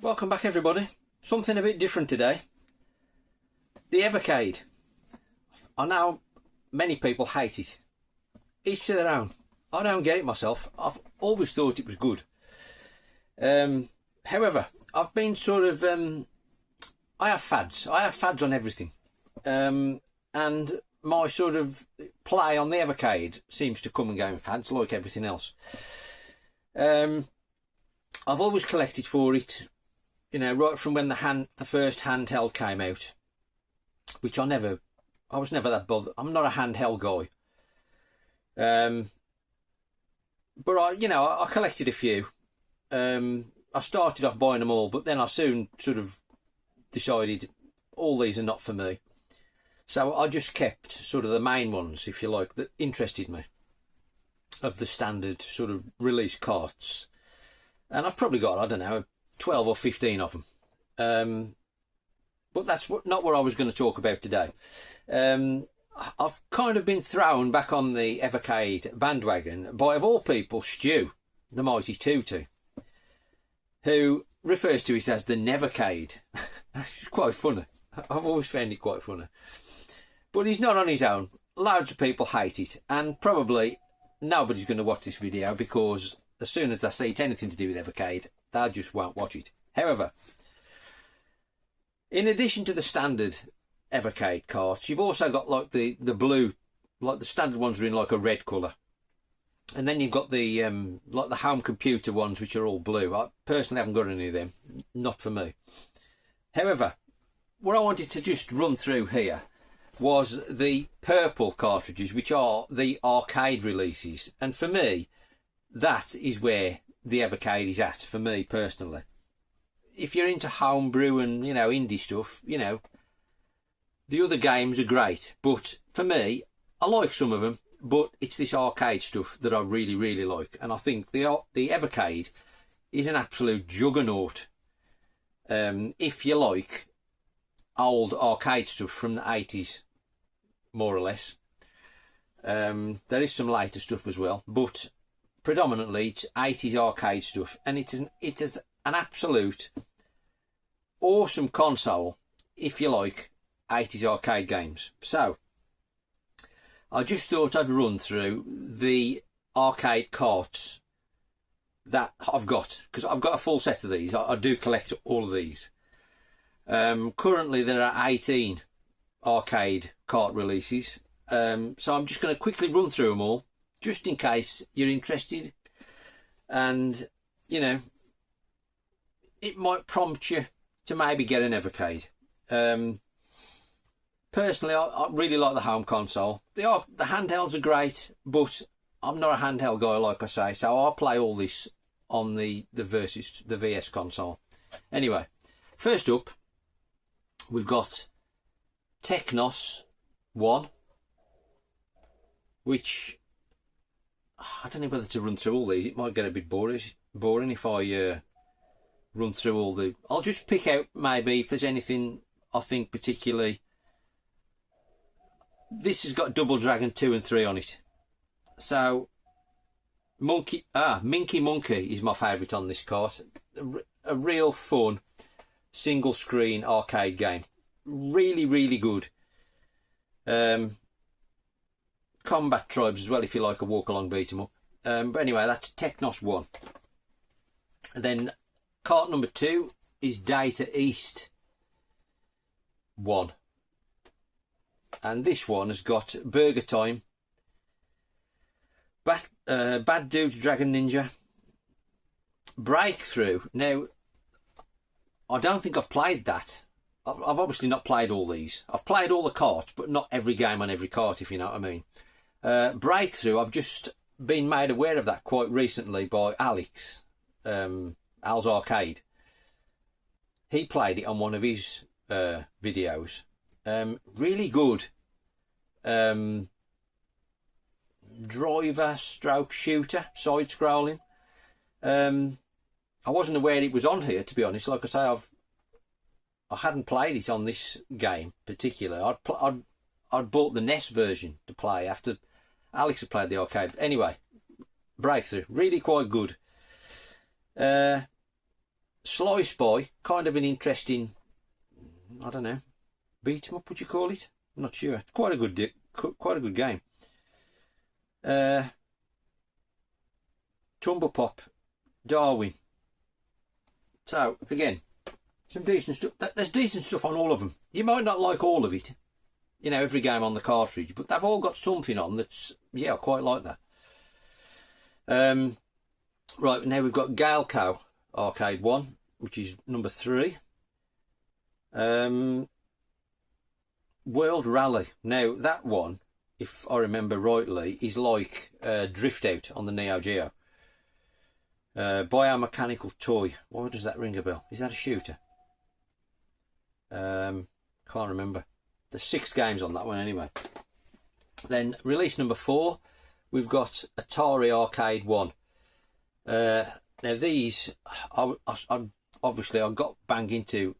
Welcome back everybody. Something a bit different today. The Evercade. I know many people hate it. Each to their own. I don't get it myself. I've always thought it was good. However, I've been sort of... I have fads. I have fads on everything. And my sort of play on the Evercade seems to come and go in fads like everything else. I've always collected for it. You know, right from when the first handheld came out, which I was never that bothered. I'm not a handheld guy. But I collected a few. I started off buying them all, but then I soon sort of decided all these are not for me. So I just kept sort of the main ones, if you like, that interested me, of the standard sort of release carts. And I've probably got, I don't know, 12 or 15 of them. But that's not what I was going to talk about today. I've kind of been thrown back on the Evercade bandwagon by, of all people, Stu, the mighty Tutu, who refers to it as the Nevercade. It's quite funny. I've always found it quite funny. But he's not on his own. Loads of people hate it, and probably nobody's going to watch this video because as soon as they see it's anything to do with Evercade, they just won't watch it. However, in addition to the standard Evercade carts, you've also got like the blue, like the standard ones are in like a red colour. And then you've got the like the home computer ones, which are all blue. I personally haven't got any of them. Not for me. However, what I wanted to just run through here was the purple cartridges, which are the arcade releases. And for me, that is where the Evercade is at, for me personally. If you're into homebrew and, you know, indie stuff, you know, the other games are great. But for me, I like some of them, but it's this arcade stuff that I really, really like. And I think the Evercade is an absolute juggernaut. If you like old arcade stuff from the 80s, more or less. There is some later stuff as well, but predominantly it's 80s arcade stuff, and it is an absolute awesome console if you like 80s arcade games. So I just thought I'd run through the arcade carts that I've got, because I've got a full set of these. I do collect all of these. Currently there are 18 arcade cart releases, so I'm just going to quickly run through them all just in case you're interested, and you know, it might prompt you to maybe get an Evercade. Personally, I really like the home console. The handhelds are great, but I'm not a handheld guy, like I say, so I'll play all this on the VS console. Anyway, first up, we've got Technos 1, which I don't know whether to run through all these. It might get a bit boring if I run through all the... I'll just pick out maybe if there's anything I think particularly... This has got Double Dragon 2 and 3 on it. So, Minky Monkey is my favourite on this cart. A real fun single screen arcade game. Really, really good. Combat Tribes as well, if you like a walk along beat 'em up. But anyway, that's Technos 1. And then cart number 2 is Taito East 1. And this one has got Burger Time, Bad Dude Dragon Ninja, Breakthrough. Now, I don't think I've played that. I've obviously not played all these. I've played all the carts, but not every game on every cart, if you know what I mean. Breakthrough, I've just been made aware of that quite recently by Alex, Al's Arcade. He played it on one of his videos. Really good driver stroke shooter, side scrolling. I wasn't aware it was on here, to be honest. Like I say, I hadn't played it on this game particular. I'd bought the NES version to play after Alex had played the arcade. Anyway, breakthrough. Really quite good. Sly Spy, kind of an interesting, I don't know, beat 'em up, would you call it? I'm not sure. Quite a good game. Tumble Pop, Darwin. So again, some decent stuff. There's decent stuff on all of them. You might not like all of it, you know, every game on the cartridge, but they've all got something on that's, yeah, I quite like that. Right, now we've got Gaelco Arcade 1, which is number 3. World Rally. Now that one, if I remember rightly, is like Drift Out on the Neo Geo. Biomechanical Toy. Why does that ring a bell? Is that a shooter? Can't remember. There's 6 games on that one anyway. Then release number 4, we've got Atari Arcade 1. Now these, I got bang into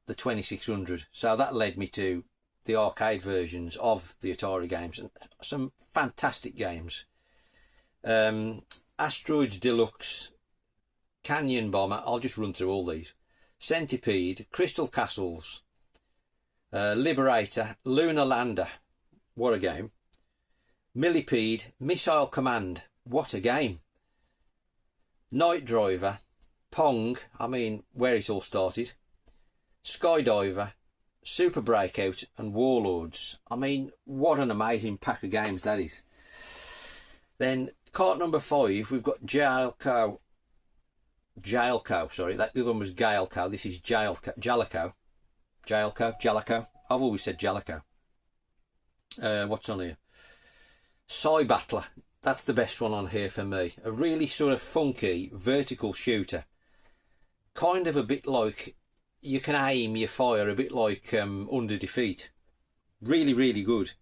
the 2600, so that led me to the arcade versions of the Atari games, and some fantastic games. Asteroids Deluxe, Canyon Bomber, I'll just run through all these. Centipede, Crystal Castles, Liberator, Lunar Lander, what a game. Millipede, Missile Command, what a game. Night Driver, Pong, I mean, where it all started. Skydiver, Super Breakout and Warlords. I mean, what an amazing pack of games that is. Then cart number 5, we've got Jaleco, sorry, that the other one was Gaelco, this is Jaleco. I've always said Jaleco. What's on here? Psy Battler, that's the best one on here for me. A really sort of funky vertical shooter. Kind of a bit like, you can aim your fire a bit like Under Defeat. Really, really good.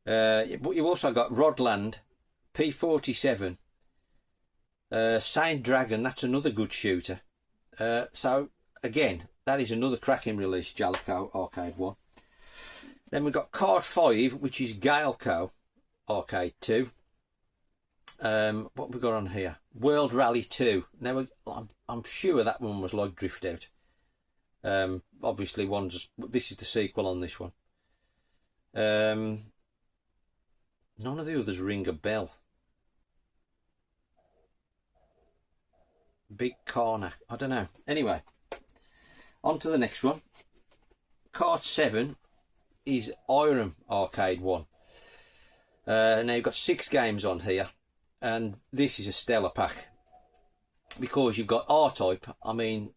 But you've also got Rodland, P47, Saint Dragon, that's another good shooter. So again, that is another cracking release, Jaleco Arcade 1. Then we've got Card 5, which is Gaelco Arcade 2. What have we got on here? World Rally 2. Now I'm sure that one was like Drift Out. Obviously this is the sequel on this one. None of the others ring a bell. Big Karnak, I don't know. Anyway, on to the next one. Cart 7 is Irem Arcade 1. Now you've got 6 games on here, and this is a stellar pack because you've got R-Type. I mean,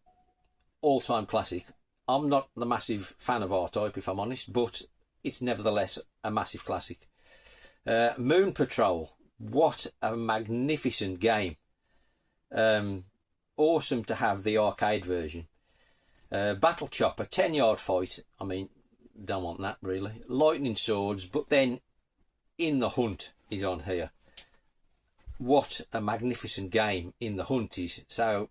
all-time classic. I'm not the massive fan of R-Type, if I'm honest, but it's nevertheless a massive classic. Moon Patrol, what a magnificent game. Awesome to have the arcade version. Battle Chopper, 10-yard fight. I mean, don't want that really. Lightning Swords, but then In the Hunt is on here. What a magnificent game In the Hunt is. So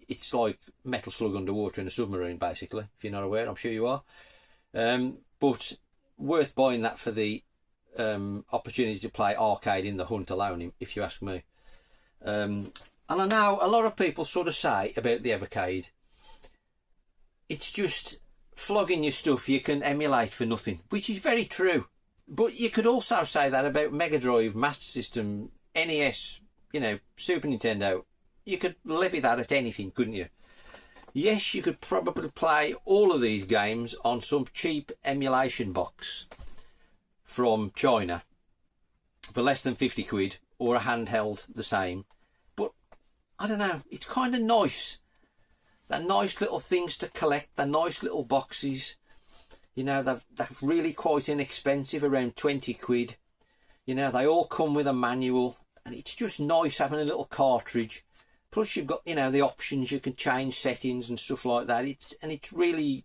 it's like Metal Slug underwater in a submarine, basically, if you're not aware. I'm sure you are. But worth buying that for the opportunity to play arcade In the Hunt alone, if you ask me. And I know a lot of people sort of say about the Evercade, it's just flogging your stuff you can emulate for nothing, which is very true. But you could also say that about Mega Drive, Master System, NES, you know, Super Nintendo. You could levy that at anything, couldn't you? Yes, you could probably play all of these games on some cheap emulation box from China for less than 50 quid, or a handheld the same. But I don't know, it's kind of nice. They're nice little things to collect, they're nice little boxes. You know, they're really quite inexpensive, around 20 quid. You know, they all come with a manual, and it's just nice having a little cartridge. Plus you've got, you know, the options, you can change settings and stuff like that. It's really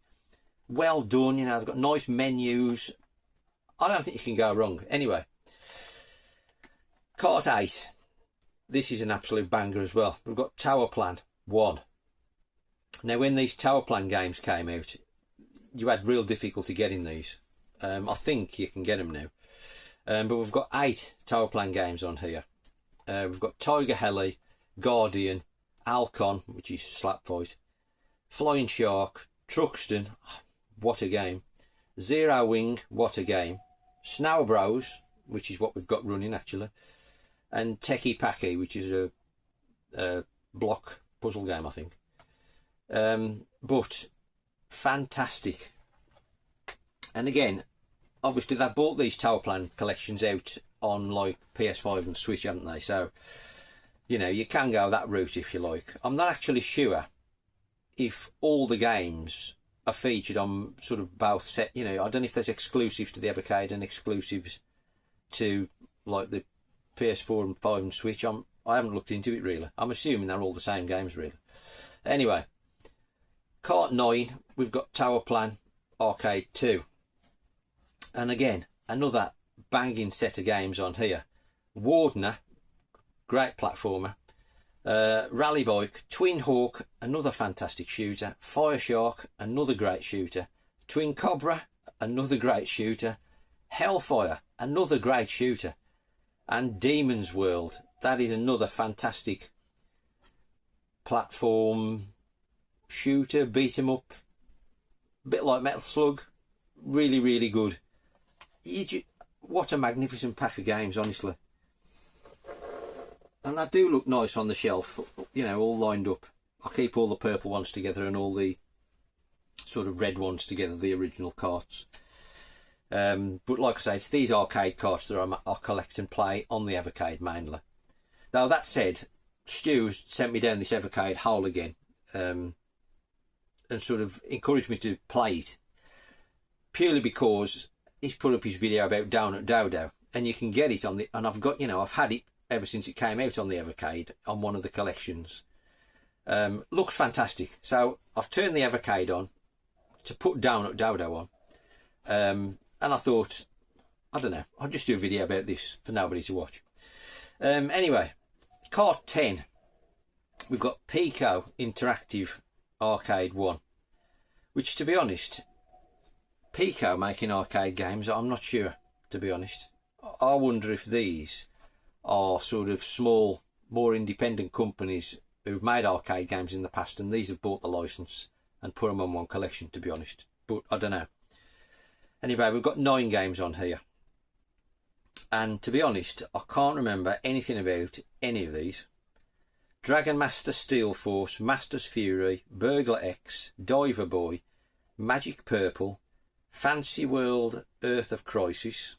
well done, you know, they've got nice menus. I don't think you can go wrong. Anyway, Cart 8. This is an absolute banger as well. We've got Toaplan 1. Now, when these Toaplan games came out, you had real difficulty getting these. I think you can get them now. But we've got 8 Toaplan games on here. We've got Tiger Heli, Guardian, Alcon, which is slap fight, Flying Shark, Truxton, what a game, Zero Wing, what a game, Snow Bros, which is what we've got running actually, and Techie Packy, which is a block puzzle game, I think. But fantastic. And again, obviously they've bought these Toaplan collections out on like PS5 and Switch, haven't they? So, you know, you can go that route if you like. I'm not actually sure if all the games are featured on sort of both set. You know, I don't know if there's exclusives to the Evercade and exclusives to like the PS4 and 5 and Switch. I haven't looked into it really. I'm assuming they're all the same games really. Anyway, Cart 9, we've got Toaplan Arcade 2. And again, another banging set of games on here. Wardener, great platformer. Rally Bike, Twin Hawk, another fantastic shooter. Fire Shark, another great shooter. Twin Cobra, another great shooter. Hellfire, another great shooter. And Demon's World, that is another fantastic platform shooter, beat 'em up, a bit like Metal Slug. Really, really good. What a magnificent pack of games, honestly. And they do look nice on the shelf, you know, all lined up. I keep all the purple ones together and all the sort of red ones together, the original carts. But like I say, it's these arcade carts that I collect and play on the Evercade mainly. Now that said, Stu's sent me down this Evercade hole again, and sort of encouraged me to play it, purely because he's put up his video about Down at Dodo, and you can get it on the, and I've got, you know, I've had it ever since it came out on the Evercade on one of the collections. Looks fantastic. So I've turned the Evercade on to put Down at Dodo on, and I thought, I don't know, I'll just do a video about this for nobody to watch. Anyway, Cart 10, we've got Pico Interactive Arcade 1, which, to be honest, Pico making arcade games, I'm not sure, to be honest. I wonder if these are sort of small, more independent companies who've made arcade games in the past, and these have bought the license and put them on one collection, to be honest. But I don't know. Anyway, we've got 9 games on here. And to be honest, I can't remember anything about any of these. Dragon Master Steel Force, Master's Fury, Burglar X, Diver Boy, Magic Purple, Fancy World, Earth of Crisis,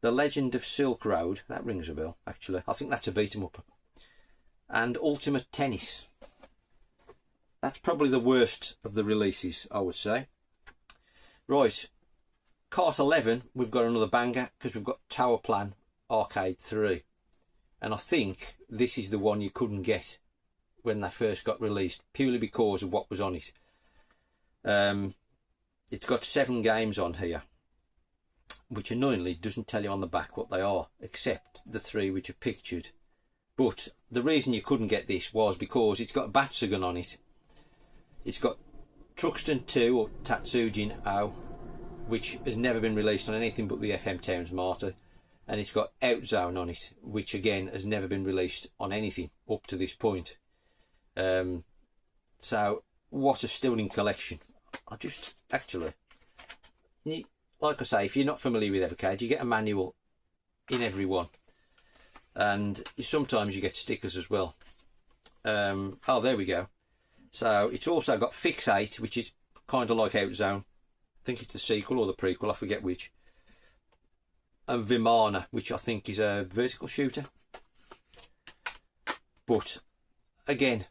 The Legend of Silk Road, that rings a bell actually, I think that's a beat 'em up, and Ultimate Tennis. That's probably the worst of the releases, I would say. Right, Cart 11, we've got another banger because we've got Toaplan Arcade 3, and I think this is the one you couldn't get when they first got released, purely because of what was on it. It's got 7 games on here, which annoyingly doesn't tell you on the back what they are, except the 3 which are pictured. But the reason you couldn't get this was because it's got a Batsugan on it. It's got Truxton 2, or Tatsujin O, which has never been released on anything but the FM Towns Martyr. And it's got Outzone on it, which again has never been released on anything up to this point. So, what a stunning collection. I just, actually, like I say, if you're not familiar with Evercade, you get a manual in every one. And sometimes you get stickers as well. Oh, there we go. So, it's also got Fixate, which is kind of like Outzone. I think it's the sequel or the prequel, I forget which. And Vimana, which I think is a vertical shooter. But, again,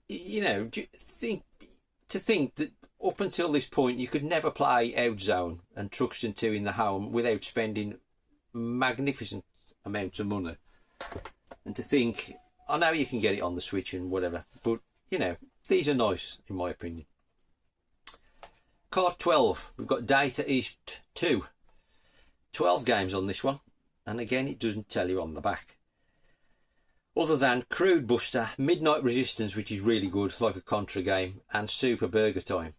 you know, to think that up until this point you could never play Outzone and Truxton 2 in the home without spending magnificent amounts of money. And to think, I know you can get it on the Switch and whatever, but, you know, these are nice, in my opinion. Cart 12, we've got Data East 2. 12 games on this one, and again it doesn't tell you on the back. Other than Crude Buster, Midnight Resistance, which is really good, like a Contra game, and Super Burger Time.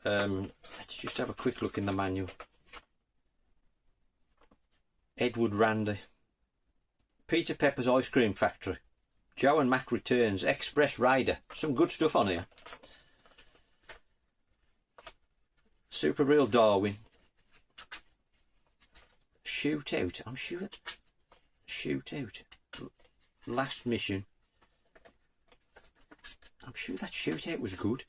Let's just have a quick look in the manual. Edward Randy. Peter Pepper's Ice Cream Factory, Joe and Mac Returns, Express Raider. Some good stuff on here. Super Real Darwin. Shootout. I'm sure. Shootout. Last Mission. I'm sure that Shootout was good.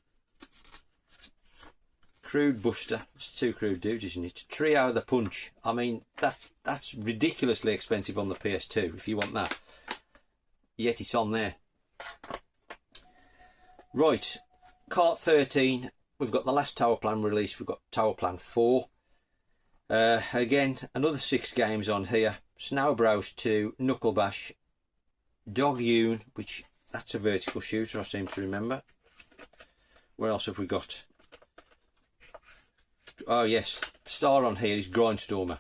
Crude Buster. It's 2 crude dudes, isn't it? Trio the Punch. I mean, that's ridiculously expensive on the PS2 if you want that. Yet it's on there. Right. Cart 13. We've got the last Toaplan release. We've got Toaplan 4. Again, another 6 games on here. Snow Bros 2, Knuckle Bash, Dog Yoon, which that's a vertical shooter, I seem to remember. Where else have we got? Oh yes, the star on here is Grindstormer.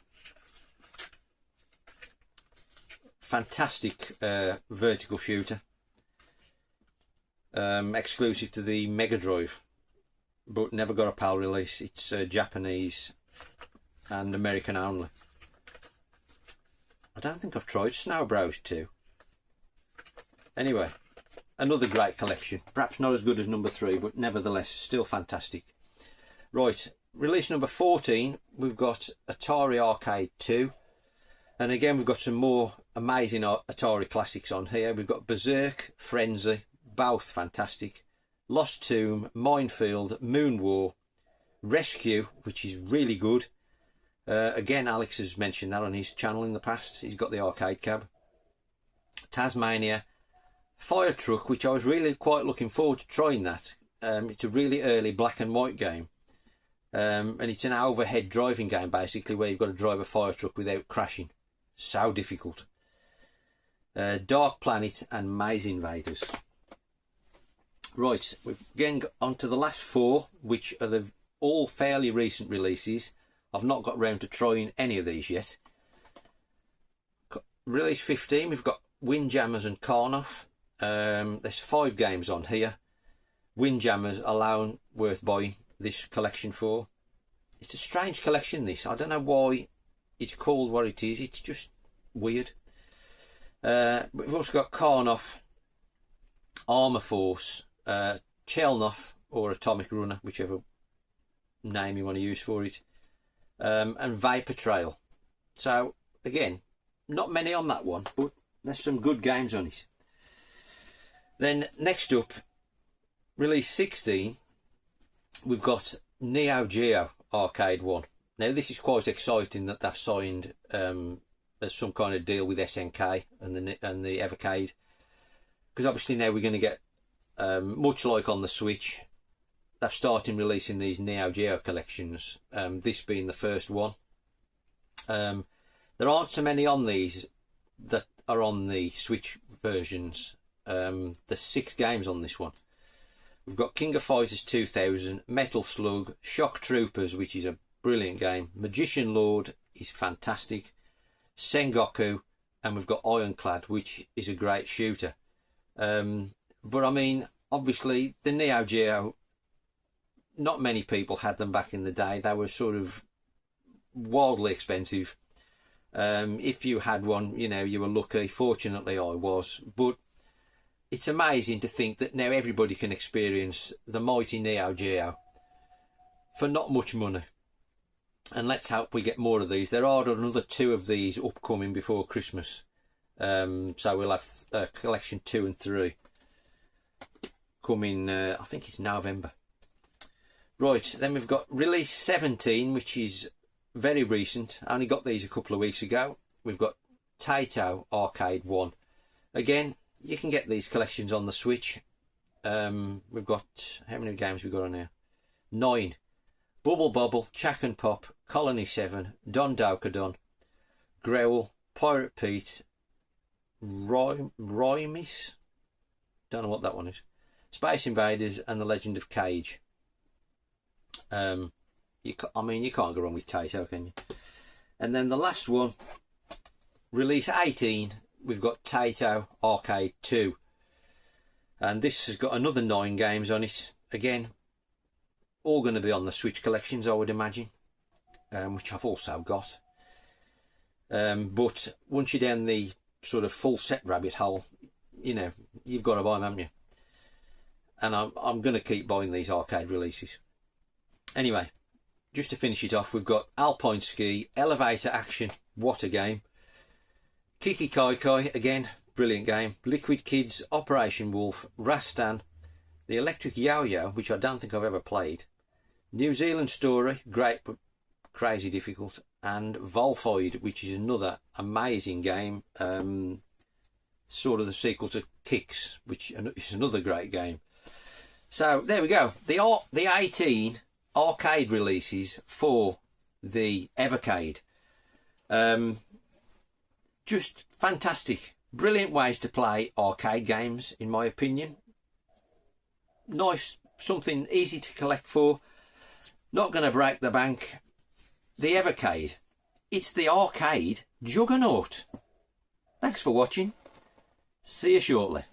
Fantastic vertical shooter. Exclusive to the Mega Drive, but never got a PAL release. It's Japanese and American only. I don't think I've tried Snow Bros 2. Anyway, another great collection. Perhaps not as good as number 3, but nevertheless still fantastic. Right, release number 14, we've got Atari Arcade 2. And again, we've got some more amazing Atari classics on here. We've got Berserk, Frenzy, both fantastic. Lost Tomb, Minefield, Moon War, Rescue, which is really good. Again, Alex has mentioned that on his channel in the past. He's got the arcade cab. Tasmania, Fire Truck, which I was really quite looking forward to trying that. It's a really early black and white game. And it's an overhead driving game, basically, where you've got to drive a fire truck without crashing. So difficult. Dark Planet and Maze Invaders. Right, we've again got on to the last 4, which are the all fairly recent releases. I've not got round to trying any of these yet. Release 15, we've got Windjammers and Carnoff. There's 5 games on here. Windjammers alone worth buying this collection for. It's a strange collection, this. I don't know why it's called what it is. It's just weird. We've also got Carnoff, Armour Force, Chelnoff or Atomic Runner, whichever name you want to use for it. And Vapor Trail. So again, not many on that one, but there's some good games on it. Then next up, release 16, we've got Neo Geo Arcade 1. Now this is quite exciting that they've signed some kind of deal with SNK and the Evercade, because obviously now we're going to get much like on the Switch. They've started releasing these Neo Geo collections, this being the first one. There aren't so many on these that are on the Switch versions. There's 6 games on this one. We've got King of Fighters 2000, Metal Slug, Shock Troopers, which is a brilliant game, Magician Lord is fantastic, Sengoku, and we've got Ironclad, which is a great shooter. But I mean, obviously the Neo Geo, not many people had them back in the day. They were sort of wildly expensive. If you had one, you know, you were lucky. Fortunately, I was. But it's amazing to think that now everybody can experience the mighty Neo Geo for not much money. And let's hope we get more of these. There are another 2 of these upcoming before Christmas. So we'll have collection 2 and 3 coming, I think it's November. Right, then we've got release 17, which is very recent. I only got these a couple of weeks ago. We've got Taito Arcade 1. Again, you can get these collections on the Switch. We've got, how many games we've got on here? 9. Bubble Bobble, Chack and Pop, Colony 7, Don Dokadon, Growl, Pirate Pete, Rhymis, don't know what that one is, Space Invaders, and The Legend of Cage. I mean, you can't go wrong with Taito, can you? And then the last one, release 18, we've got Taito Arcade 2. And this has got another 9 games on it. Again, all going to be on the Switch collections, I would imagine, which I've also got. But once you're down the sort of full set rabbit hole, you know, you've got to buy them, haven't you? And I'm going to keep buying these arcade releases. Anyway, just to finish it off, we've got Alpine Ski, Elevator Action, what a game. Kiki Kai Kai, again, brilliant game. Liquid Kids, Operation Wolf, Rastan, the Electric Yo-Yo, which I don't think I've ever played. New Zealand Story, great but crazy difficult. And Volfoid, which is another amazing game. Sort of the sequel to Kicks, which is another great game. So there we go. The 18 arcade releases for the Evercade. Just fantastic. Brilliant ways to play arcade games, in my opinion. Nice, something easy to collect for. Not going to break the bank. The Evercade. It's the arcade Juggernaut. Thanks for watching. See you shortly.